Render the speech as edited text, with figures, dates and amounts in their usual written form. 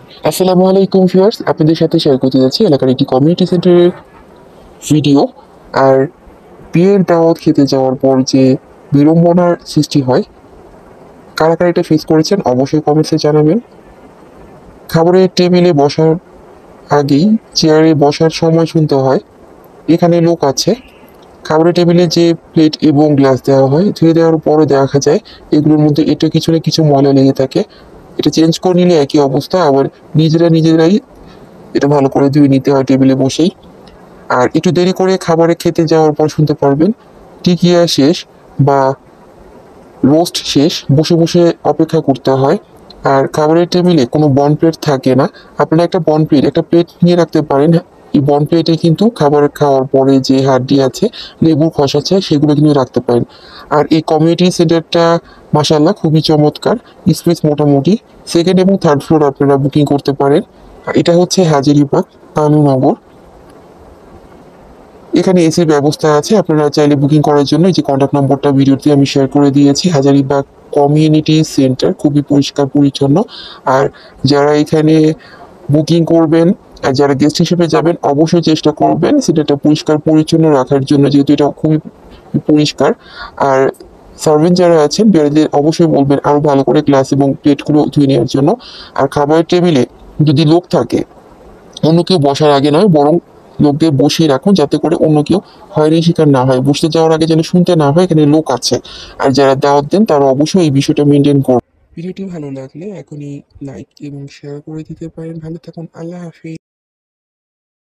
আসসালামু আলাইকুম ভিউয়ার্স, আপনাদের সাথে শেয়ার করতে যাচ্ছি এলাকার একটি কমিউনিটি সেন্টারের ভিডিও। আর বিয়ের দাওয়াত খেতে যাওয়ার পর যে বিড়ম্বনার সৃষ্টি হয়, কারা কারা এটা ফেস করেছেন অবশ্যই কমেন্টসে জানাবেন। খাবারের টেবিলে বসার আগেই চেয়ারে বসার সময় শুনতে হয় এখানে লোক আছে। খাবারের টেবিলে যে প্লেট এবং গ্লাস দেওয়া হয়, ধুয়ে দেওয়ার পরে দেখা যায় এগুলোর মধ্যে এটা কিছু না কিছু ময়লা লেগে থাকে। এটা চেঞ্জ করে নিলে একই অবস্থা, আবার নিজেরাই এটা ভালো করে ধুয়ে নিতে হয় টেবিলে বসেই। আর একটু দেরি করে খাবারে খেতে যাওয়ার পর শুনতে পারবেন টিকিয়া শেষ বা রোস্ট শেষ, বসে বসে অপেক্ষা করতে হয়। আর খাবারের টেবিলে কোনো বন প্লেট থাকে না। আপনারা একটা বন প্লেট, একটা প্লেট নিয়ে রাখতে পারেন। এই বন প্লেটে কিন্তু খাবার খাওয়ার পরে যে হাড্ডি আছে, লেবুর খোসা আছে, সেগুলো কিন্তু রাখতে পারেন। আর এই কমিউনিটি সেন্টারটা মাশাআল্লাহ খুবই চমৎকার। স্পেস মোটামুটি সেকেন্ড এবং থার্ড ফ্লোর আপনারা বুকিং করতে পারেন। আর এটা হচ্ছে হাজারীবাগ, তানুনগর। এখানে এসির ব্যবস্থা আছে, আপনারা চাইলে বুকিং করার জন্য এই যে কন্ট্যাক্ট নম্বরটা ভিডিওতে আমি শেয়ার করে দিয়েছি। হাজারীবাগ কমিউনিটি সেন্টার খুবই পরিষ্কার পরিচ্ছন্ন। আর যারা এখানে বুকিং করবেন আর যারা গেস্ট হিসেবে যাবেন, অবশ্যই চেষ্টা করবেন সেটা পরিষ্কার পরিচ্ছন্ন রাখার জন্য, যেহেতু এটা খুবই পরিষ্কার। আর সার্ভেন্ট যারা আছেন বেড়াদের অবশ্যই বলবেন আরো ভালো করে গ্লাস এবং প্লেটগুলো ধুয়ে নেওয়ার জন্য। আর খাবারের টেবিলে যদি লোক থাকে, অন্য কেউ বসার আগে নয়, বরং লোকদের বসিয়ে রাখুন যাতে করে অন্য কেউ হয়রানির শিকার না হয়। বসতে যাওয়ার আগে যেন শুনতে না হয় এখানে লোক আছে। আর যারা দাওয়াত দেন তারা অবশ্যই এই বিষয়টা মেনটেন করুন। ভিডিওটি ভালো লাগলে এখনই লাইক এবং শেয়ার করে দিতে পারেন। ভালো থাকুন, আল্লাহ হাফিজ।